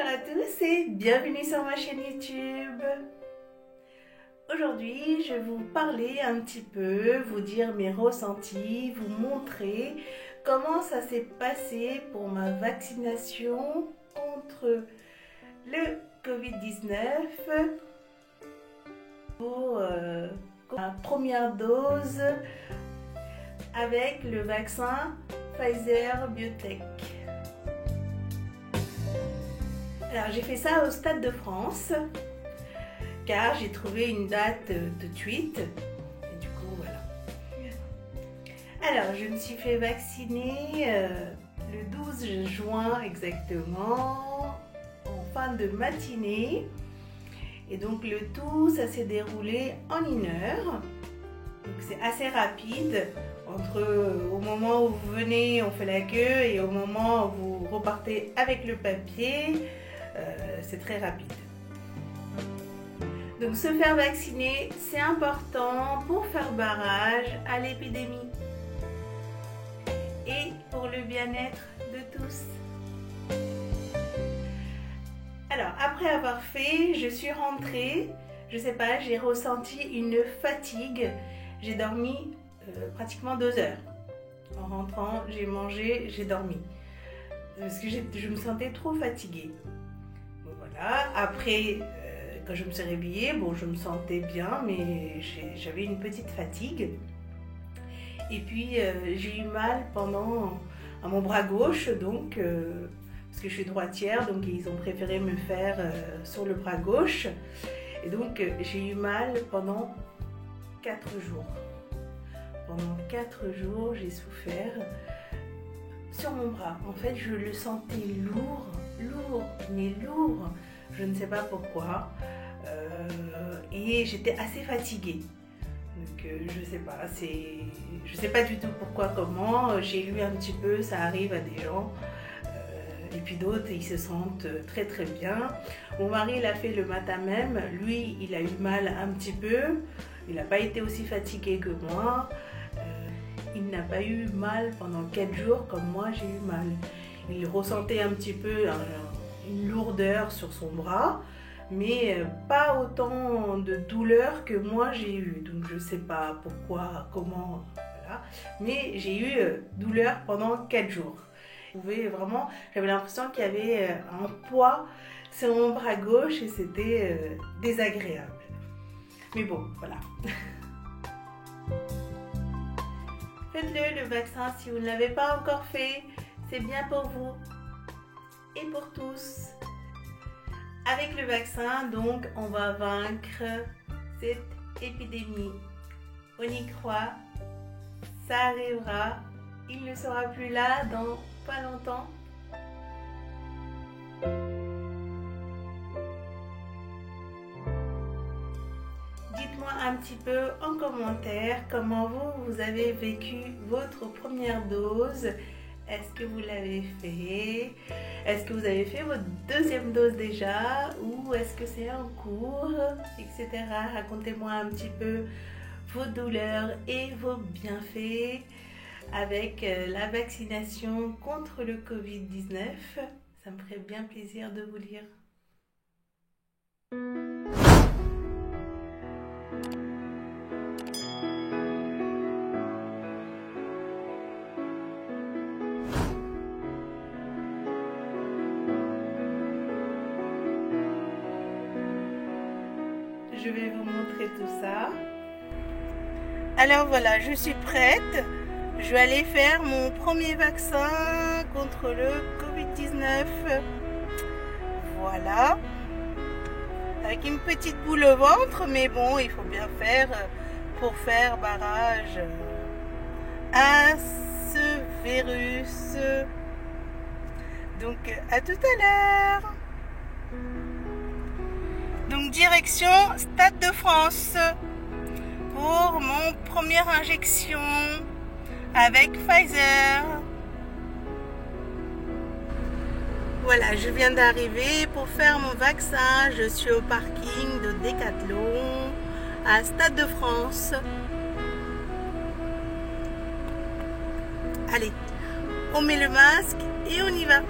Bonjour à tous et bienvenue sur ma chaîne YouTube. Aujourd'hui, je vais vous parler un petit peu, vous dire mes ressentis, vous montrer comment ça s'est passé pour ma vaccination contre le Covid-19 pour ma première dose avec le vaccin Pfizer-BioNTech. Alors j'ai fait ça au Stade de France car j'ai trouvé une date tout de suite et du coup voilà. Alors je me suis fait vacciner le 12 juin exactement en fin de matinée et donc le tout ça s'est déroulé en 1 heure, donc c'est assez rapide. Au moment où vous venez on fait la queue et au moment où vous repartez avec le papier, c'est très rapide. Donc se faire vacciner, c'est important pour faire barrage à l'épidémie et pour le bien-être de tous. Alors après avoir fait, je suis rentrée, je sais pas, j'ai ressenti une fatigue, j'ai dormi pratiquement 2 heures. En rentrant, j'ai mangé, j'ai dormi parce que je me sentais trop fatiguée. Voilà. Après, quand je me suis réveillée, bon, je me sentais bien, mais j'avais une petite fatigue. Et puis, j'ai eu mal à mon bras gauche, donc, parce que je suis droitière, donc ils ont préféré me faire sur le bras gauche. Et donc, j'ai eu mal pendant 4 jours. Pendant 4 jours, j'ai souffert sur mon bras. En fait, je le sentais lourd, mais lourd. Je ne sais pas pourquoi. Et j'étais assez fatiguée. Donc, je sais pas du tout pourquoi, comment. J'ai lu un petit peu, ça arrive à des gens. Et puis d'autres, ils se sentent très très bien. Mon mari l'a fait le matin même. Lui, il a eu mal un petit peu. Il n'a pas été aussi fatigué que moi. Il n'a pas eu mal pendant 4 jours comme moi j'ai eu mal. Il ressentait un petit peu une lourdeur sur son bras, mais pas autant de douleur que moi j'ai eu. Donc je sais pas pourquoi, comment, voilà. Mais j'ai eu douleur pendant 4 jours. J'avais l'impression qu'il y avait un poids sur mon bras gauche et c'était désagréable. Mais bon, voilà. Faites-le, le vaccin, si vous ne l'avez pas encore fait, c'est bien pour vous et pour tous. Avec le vaccin, donc, on va vaincre cette épidémie. On y croit, ça arrivera, il ne sera plus là dans pas longtemps. Dites-moi un petit peu en commentaire comment vous avez vécu votre première dose. Est-ce que vous l'avez fait? Est-ce que vous avez fait votre 2e dose déjà? Ou est-ce que c'est en cours? Etc. Racontez-moi un petit peu vos douleurs et vos bienfaits avec la vaccination contre le Covid-19. Ça me ferait bien plaisir de vous lire. Je vais vous montrer tout ça. Alors voilà, je suis prête. Je vais aller faire mon premier vaccin contre le Covid-19. Voilà. Avec une petite boule au ventre, mais bon, il faut bien faire pour faire barrage à ce virus. Donc, à tout à l'heure. Donc direction Stade de France pour mon première injection avec Pfizer. Voilà, je viens d'arriver pour faire mon vaccin. Je suis au parking de Decathlon à Stade de France. Allez, on met le masque et on y va.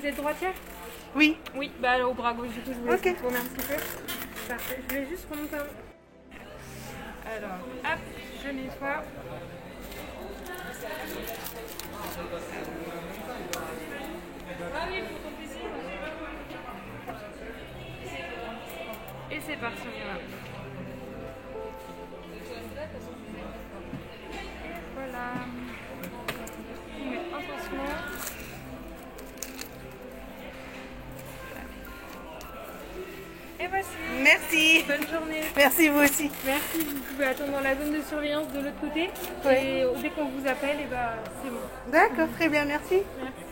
Vous êtes droitière? Oui. Oui, bah au bras gauche, du coup, je vous laisse Ok. tourner un petit peu. Parfait, je vais juste remonter un... Alors, hop, je nettoie. Et c'est parti, on y va. Voilà. On met un pansement. Et voici. Merci. Bonne journée. Merci vous aussi. Merci, vous pouvez attendre dans la zone de surveillance de l'autre côté. Oui. Et dès qu'on vous appelle, et bah, c'est bon. D'accord, très bien, merci. Merci.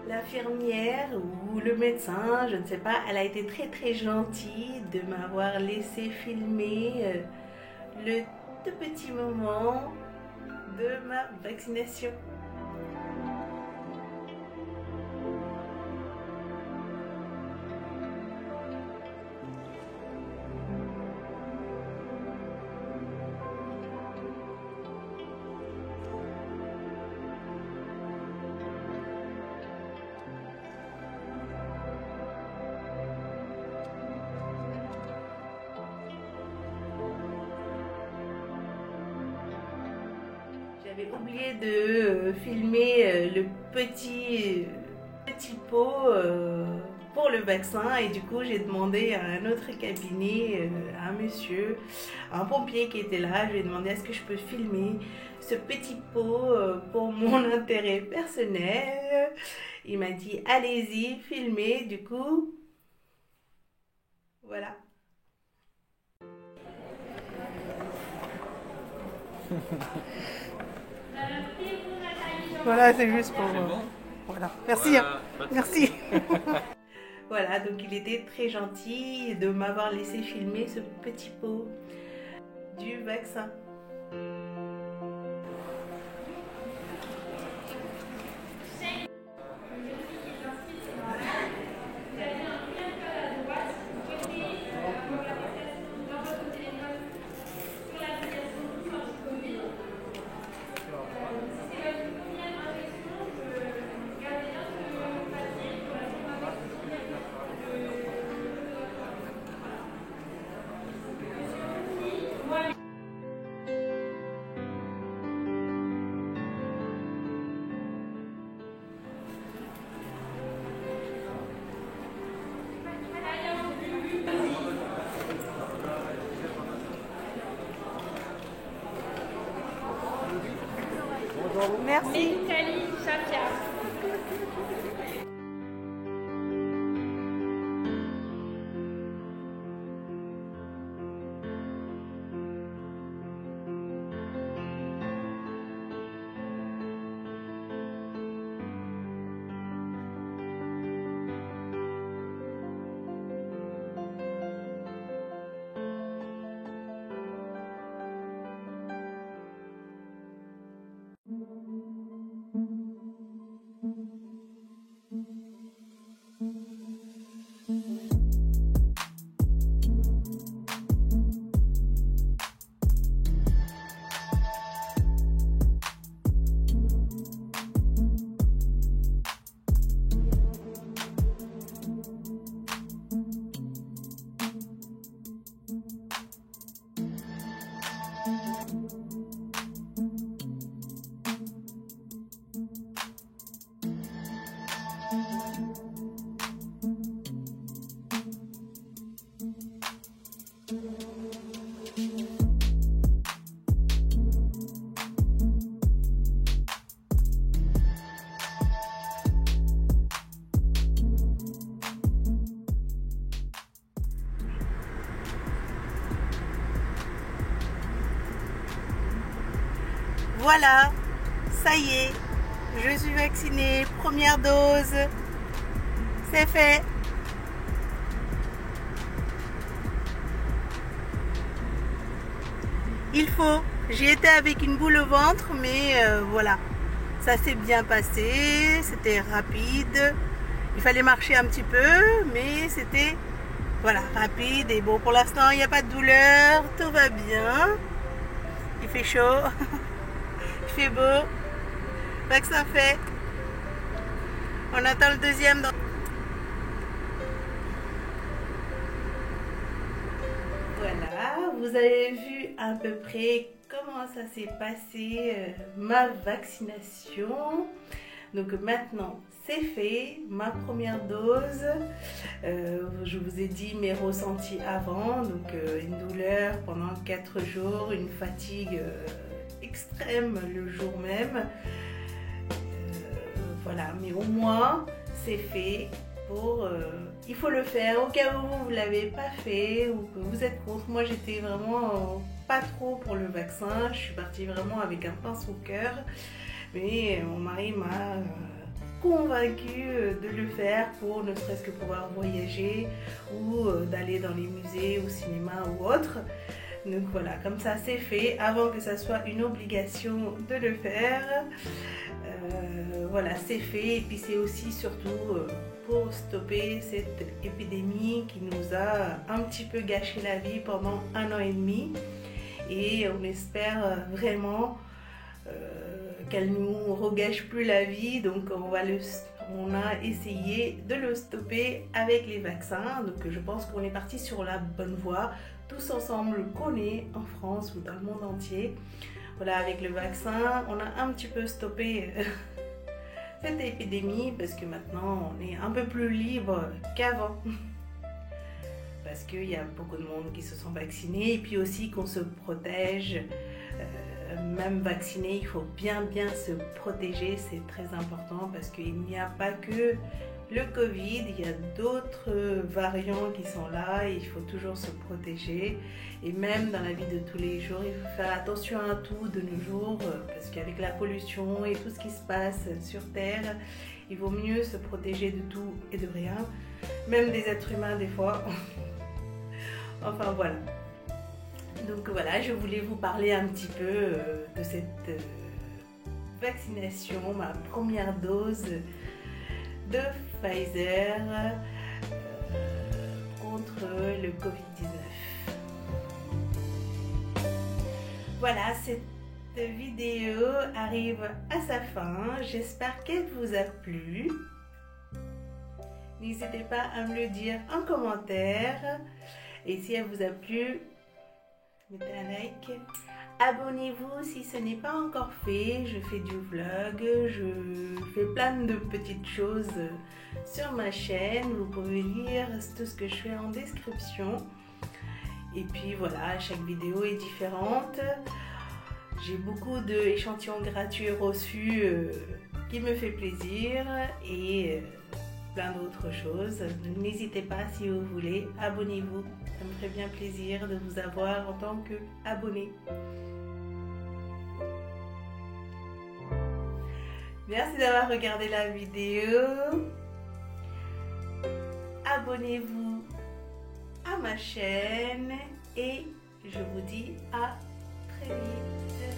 L'infirmière ou le médecin, je ne sais pas, elle a été très gentille de m'avoir laissé filmer le tout petit moment de ma vaccination. J'avais oublié de filmer le petit pot pour le vaccin et du coup j'ai demandé à un autre cabinet, à un monsieur, un pompier qui était là, je lui ai demandé est-ce que je peux filmer ce petit pot pour mon intérêt personnel. Il m'a dit allez-y, filmez, du coup voilà. Voilà, c'est juste pour... Voilà, merci. Voilà. Merci. Voilà, donc il était très gentil de m'avoir laissé filmer ce petit pot du vaccin. Merci. Italie, Chapia. Voilà, ça y est, je suis vaccinée, première dose, c'est fait. Il faut, j'y étais avec une boule au ventre, mais voilà, ça s'est bien passé, c'était rapide. Il fallait marcher un petit peu, mais c'était voilà, rapide. Et bon, pour l'instant, il n'y a pas de douleur, tout va bien. Il fait chaud, il fait beau, vaccin fait. On attend le deuxième. Voilà, vous avez vu à peu près comment ça s'est passé ma vaccination. Donc maintenant c'est fait, ma première dose. Je vous ai dit mes ressentis avant, donc une douleur pendant 4 jours, une fatigue extrême le jour même. Voilà, mais au moins c'est fait. Il faut le faire au cas où vous ne l'avez pas fait ou que vous êtes contre. Moi j'étais vraiment pas trop pour le vaccin, je suis partie vraiment avec un pince au cœur, mais mon mari m'a convaincue de le faire pour ne serait-ce que pouvoir voyager ou d'aller dans les musées, au cinéma ou autre. Donc voilà, comme ça c'est fait avant que ça soit une obligation de le faire. Voilà, c'est fait, et puis c'est aussi surtout pour stopper cette épidémie qui nous a un petit peu gâché la vie pendant 1 an et demi, et on espère vraiment qu'elle nous regâche plus la vie. Donc on a essayé de le stopper avec les vaccins, donc je pense qu'on est parti sur la bonne voie tous ensemble, qu'on est en France ou dans le monde entier. Voilà, avec le vaccin on a un petit peu stoppé cette épidémie, parce que maintenant on est un peu plus libre qu'avant, parce qu'il y a beaucoup de monde qui se sont vaccinés, et puis aussi qu'on se protège. Même vacciné, il faut bien se protéger, c'est très important, parce qu'il n'y a pas que le Covid, il y a d'autres variants qui sont là, et il faut toujours se protéger. Et même dans la vie de tous les jours, il faut faire attention à tout de nos jours, parce qu'avec la pollution et tout ce qui se passe sur Terre, il vaut mieux se protéger de tout et de rien, même des êtres humains des fois. Enfin voilà. Donc voilà, je voulais vous parler un petit peu de cette vaccination, ma première dose de Pfizer contre le Covid-19. Voilà, cette vidéo arrive à sa fin. J'espère qu'elle vous a plu. N'hésitez pas à me le dire en commentaire. Et si elle vous a plu, mettez un like. Abonnez-vous si ce n'est pas encore fait. Je fais du vlog, je fais plein de petites choses sur ma chaîne. Vous pouvez lire tout ce que je fais en description. Et puis voilà, chaque vidéo est différente. J'ai beaucoup d'échantillons gratuits reçus qui me fait plaisir, et plein d'autres choses. N'hésitez pas, si vous voulez, abonnez-vous. Ça me ferait bien plaisir de vous avoir en tant qu'abonné. Merci d'avoir regardé la vidéo. Abonnez-vous à ma chaîne et je vous dis à très vite.